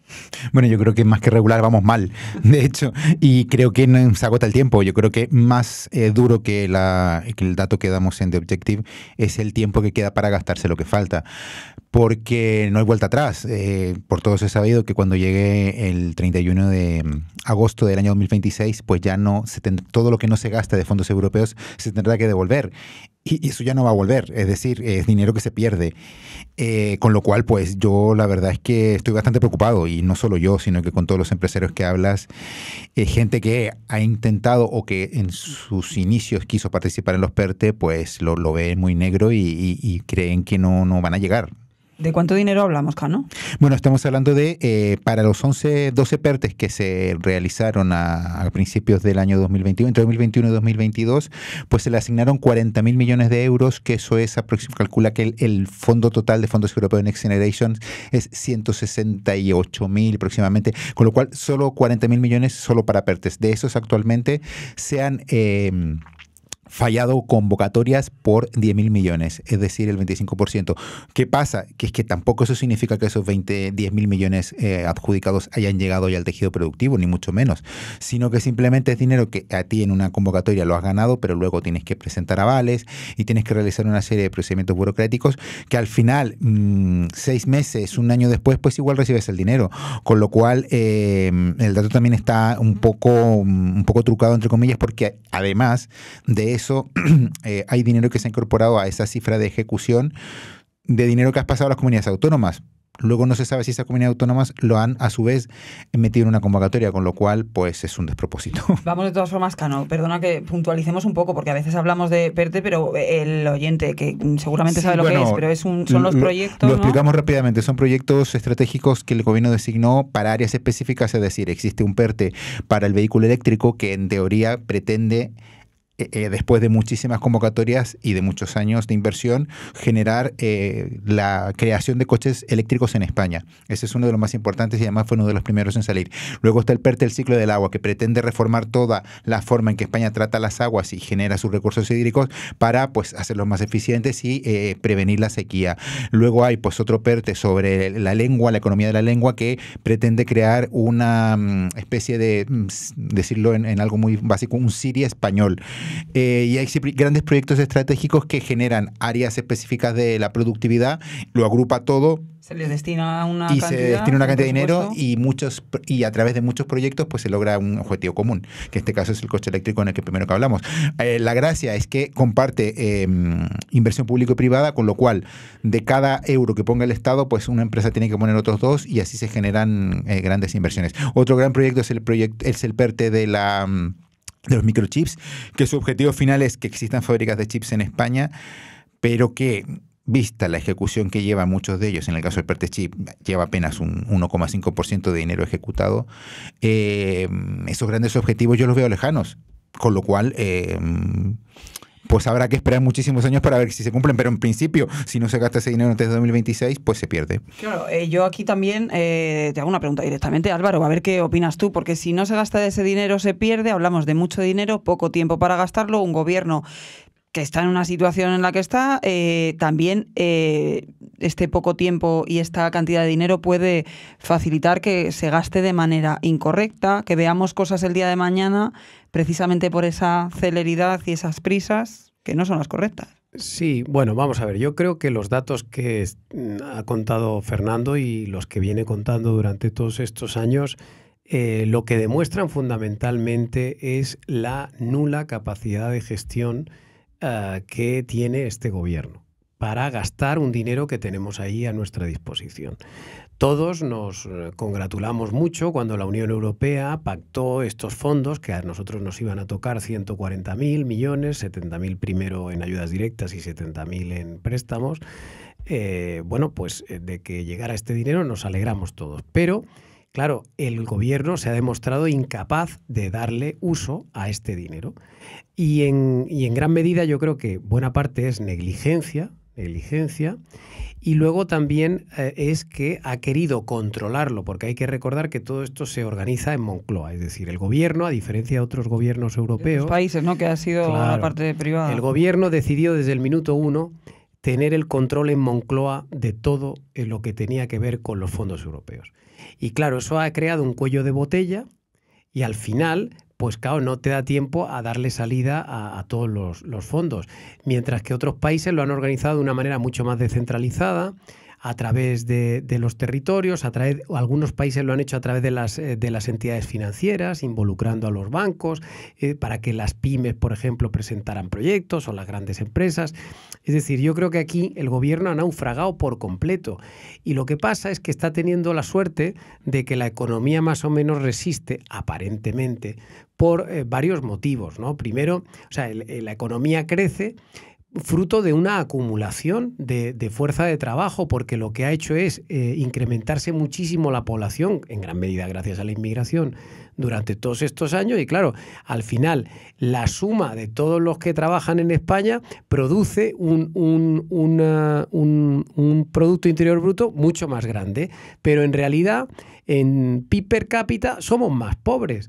Bueno, yo creo que más que regular vamos mal, de hecho, y creo que se agota el tiempo. Yo creo que más duro que el dato que damos en The Objective es el tiempo que queda para gastarse lo que falta, porque no hay vuelta atrás. Por todos he sabido que cuando llegue el 31 de agosto del año 2026, pues ya todo lo que no se gasta de fondos europeos se tendrá que devolver. Y eso ya no va a volver, es decir, es dinero que se pierde. Con lo cual, pues yo la verdad es que estoy bastante preocupado, y no solo yo, sino que con todos los empresarios que hablas, gente que ha intentado o que en sus inicios quiso participar en los PERTE, pues lo ve muy negro y creen que no van a llegar. ¿De cuánto dinero hablamos, Cano? Bueno, estamos hablando de, para los 12 PERTES que se realizaron a principios del año 2021, entre 2021 y 2022, pues se le asignaron 40.000 millones de euros, que eso es, calcula que el fondo total de fondos europeos Next Generation es 168.000 aproximadamente, con lo cual solo 40.000 millones solo para PERTES. De esos actualmente se han fallado convocatorias por 10.000 millones, es decir, el 25%. ¿Qué pasa? Que es que tampoco eso significa que esos 10.000 millones adjudicados hayan llegado ya al tejido productivo, ni mucho menos, sino que simplemente es dinero que a ti en una convocatoria lo has ganado, pero luego tienes que presentar avales y tienes que realizar una serie de procedimientos burocráticos que al final, 6 meses, un año después, pues igual recibes el dinero. Con lo cual, el dato también está un poco trucado, entre comillas, porque además de eso, hay dinero que se ha incorporado a esa cifra de ejecución de dinero que has pasado a las comunidades autónomas. Luego no se sabe si esas comunidades autónomas lo han, a su vez, metido en una convocatoria, con lo cual, pues es un despropósito. Vamos de todas formas, Cano, perdona que puntualicemos un poco, porque a veces hablamos de PERTE, pero el oyente, que seguramente sabe lo que es, pero son los proyectos, Lo explicamos rápidamente. Son proyectos estratégicos que el gobierno designó para áreas específicas, es decir, existe un PERTE para el vehículo eléctrico que en teoría pretende, después de muchísimas convocatorias y de muchos años de inversión, generar la creación de coches eléctricos en España. Ese es uno de los más importantes y además fue uno de los primeros en salir. Luego está el PERTE, el ciclo del agua, que pretende reformar toda la forma en que España trata las aguas y genera sus recursos hídricos para, pues, hacerlos más eficientes y prevenir la sequía. Luego hay, pues, otro PERTE sobre la lengua, la economía de la lengua, que pretende crear una especie de, decirlo en algo muy básico, un Siria español. Y hay grandes proyectos estratégicos que generan áreas específicas de la productividad, lo agrupa todo. Se les destina una cantidad. Se destina una cantidad de dinero y a través de muchos proyectos pues se logra un objetivo común, que en este caso es el coche eléctrico en el que primero que hablamos. La gracia es que comparte inversión público y privada, con lo cual de cada euro que ponga el Estado, pues una empresa tiene que poner otros 2 y así se generan grandes inversiones. Otro gran proyecto es el PERTE de los microchips, que su objetivo final es que existan fábricas de chips en España, pero que, vista la ejecución que llevan muchos de ellos, en el caso del PERTE Chip, lleva apenas un 1,5% de dinero ejecutado, esos grandes objetivos yo los veo lejanos, con lo cual pues habrá que esperar muchísimos años para ver si se cumplen, pero en principio, si no se gasta ese dinero antes de 2026, pues se pierde. Claro, yo aquí también te hago una pregunta directamente, Álvaro, a ver qué opinas tú, porque si no se gasta ese dinero, se pierde, hablamos de mucho dinero, poco tiempo para gastarlo, un gobierno que está en una situación en la que está, también este poco tiempo y esta cantidad de dinero puede facilitar que se gaste de manera incorrecta, que veamos cosas el día de mañana precisamente por esa celeridad y esas prisas que no son las correctas. Sí, bueno, vamos a ver. Yo creo que los datos que ha contado Fernando y los que viene contando durante todos estos años, lo que demuestran fundamentalmente es la nula capacidad de gestión que tiene este gobierno para gastar un dinero que tenemos ahí a nuestra disposición. Todos nos congratulamos mucho cuando la Unión Europea pactó estos fondos que a nosotros nos iban a tocar 140.000 millones, 70.000 primero en ayudas directas y 70.000 en préstamos. Bueno, pues de que llegara este dinero nos alegramos todos. Pero, claro, el gobierno se ha demostrado incapaz de darle uso a este dinero. Y en gran medida yo creo que buena parte es negligencia, y luego también es que ha querido controlarlo, porque hay que recordar que todo esto se organiza en Moncloa, es decir, el gobierno, a diferencia de otros gobiernos europeos... Los países, ¿no?, que ha sido la parte privada. El gobierno decidió desde el minuto 1 tener el control en Moncloa de todo lo que tenía que ver con los fondos europeos. Y claro, eso ha creado un cuello de botella y al final... pues claro, no te da tiempo a darle salida a todos los fondos. Mientras que otros países lo han organizado de una manera mucho más descentralizada, a través de los territorios, algunos países lo han hecho a través de las entidades financieras, involucrando a los bancos, para que las pymes, por ejemplo, presentaran proyectos o las grandes empresas. Es decir, yo creo que aquí el gobierno ha naufragado por completo. Y lo que pasa es que está teniendo la suerte de que la economía más o menos resiste, aparentemente, por varios motivos, ¿no? Primero, o sea, la economía crece fruto de una acumulación de fuerza de trabajo, porque lo que ha hecho es incrementarse muchísimo la población, en gran medida gracias a la inmigración, durante todos estos años. Y claro, al final, la suma de todos los que trabajan en España produce un Producto Interior Bruto mucho más grande. Pero en realidad, en PIB per cápita somos más pobres.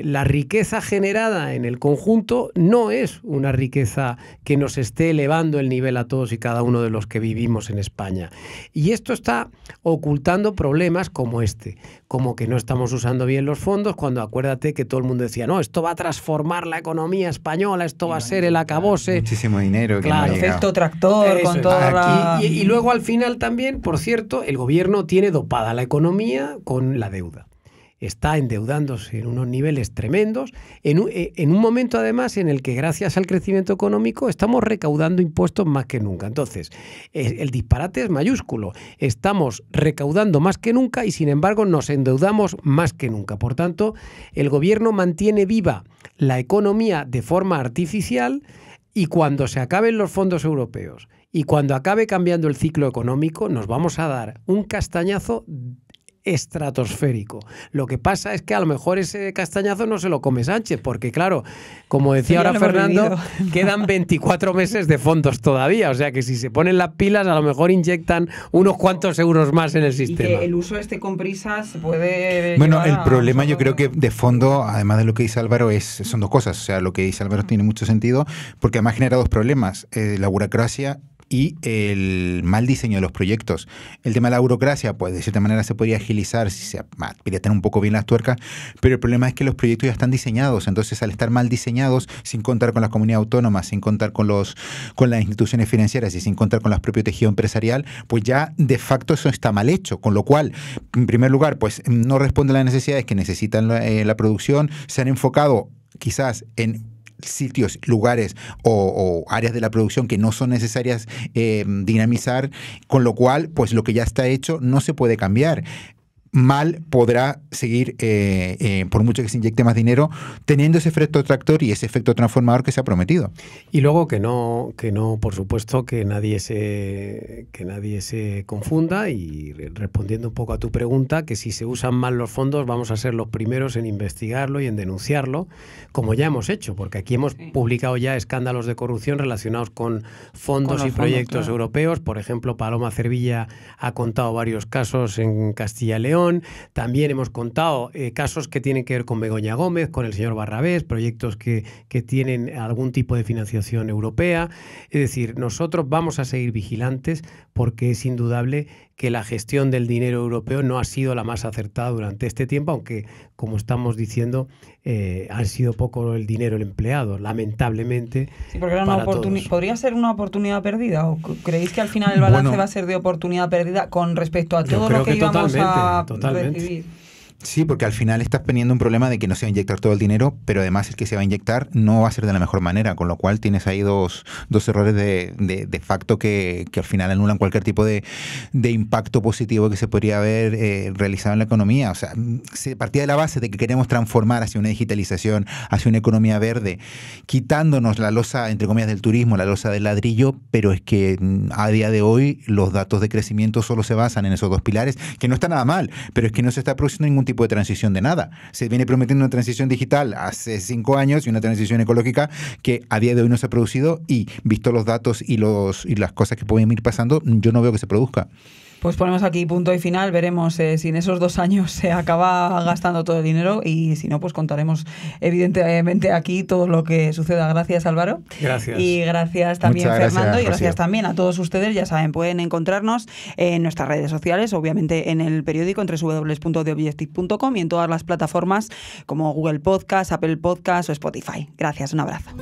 La riqueza generada en el conjunto no es una riqueza que nos esté elevando el nivel a todos y cada uno de los que vivimos en España. Y esto está ocultando problemas como este, como que no estamos usando bien los fondos, cuando acuérdate que todo el mundo decía, no, esto va a transformar la economía española, esto va a ser el acabose. Muchísimo dinero. Claro, efecto tractor, eso con toda la... Y luego al final también, por cierto, el gobierno tiene dopada la economía con la deuda. Está endeudándose en unos niveles tremendos, en un momento además en el que gracias al crecimiento económico estamos recaudando impuestos más que nunca. Entonces, el disparate es mayúsculo. Estamos recaudando más que nunca y sin embargo nos endeudamos más que nunca. Por tanto, el gobierno mantiene viva la economía de forma artificial y cuando se acaben los fondos europeos y cuando acabe cambiando el ciclo económico nos vamos a dar un castañazo estratosférico. Lo que pasa es que a lo mejor ese castañazo no se lo come Sánchez, porque claro, como decía ahora Fernando, quedan 24 meses de fondos todavía, o sea que si se ponen las pilas a lo mejor inyectan unos cuantos euros más en el sistema. Y que el uso con prisas puede... Bueno, el problema yo creo que de fondo, además de lo que dice Álvaro, son dos cosas. O sea, lo que dice Álvaro tiene mucho sentido, porque además genera dos problemas. La burocracia y el mal diseño de los proyectos. El tema de la burocracia, pues de cierta manera se podría agilizar si se aprietan un poco bien las tuercas, pero el problema es que los proyectos ya están diseñados, entonces al estar mal diseñados, sin contar con las comunidades autónomas, sin contar con las instituciones financieras y sin contar con el propio tejido empresarial, pues ya de facto eso está mal hecho, con lo cual, en primer lugar, pues no responde a las necesidades que necesitan la producción, se han enfocado quizás en sitios, lugares o áreas de la producción que no son necesarias dinamizar, con lo cual, pues lo que ya está hecho no se puede cambiar. Mal podrá seguir, por mucho que se inyecte más dinero, teniendo ese efecto tractor y ese efecto transformador que se ha prometido. Y luego que no, por supuesto, que nadie se confunda, y respondiendo un poco a tu pregunta, que si se usan mal los fondos vamos a ser los primeros en investigarlo y en denunciarlo, como ya hemos hecho, porque aquí hemos publicado ya escándalos de corrupción relacionados con fondos y proyectos europeos. Por ejemplo, Paloma Cervilla ha contado varios casos en Castilla y León. También hemos contado casos que tienen que ver con Begoña Gómez, con el señor Barrabés, proyectos que tienen algún tipo de financiación europea. Es decir, nosotros vamos a seguir vigilantes porque es indudable que la gestión del dinero europeo no ha sido la más acertada durante este tiempo, aunque, como estamos diciendo, ha sido poco el dinero el empleado, lamentablemente. Sí, porque era ¿podría ser una oportunidad perdida? ¿O creéis que al final el balance va a ser de oportunidad perdida con respecto a todo lo que íbamos a recibir? Sí, porque al final estás teniendo un problema de que no se va a inyectar todo el dinero, pero además el que se va a inyectar no va a ser de la mejor manera, con lo cual tienes ahí dos errores de facto que al final anulan cualquier tipo de impacto positivo que se podría haber realizado en la economía. O sea, se partía de la base de que queremos transformar hacia una digitalización, hacia una economía verde, quitándonos la losa, entre comillas, del turismo, la losa del ladrillo, pero es que a día de hoy los datos de crecimiento solo se basan en esos dos pilares, que no está nada mal, pero es que no se está produciendo ningún tipo de transición de nada. Se viene prometiendo una transición digital hace 5 años y una transición ecológica que a día de hoy no se ha producido, y visto los datos y las cosas que pueden ir pasando, yo no veo que se produzca. Pues ponemos aquí punto y final, veremos si en esos 2 años se acaba gastando todo el dinero, y si no, pues contaremos evidentemente aquí todo lo que suceda. Gracias, Álvaro. Gracias. Y gracias también, Fernando, y gracias Rocío. también a todos ustedes. Ya saben, pueden encontrarnos en nuestras redes sociales, obviamente en el periódico, en www.theobjective.com, y en todas las plataformas como Google Podcast, Apple Podcast o Spotify. Gracias, un abrazo.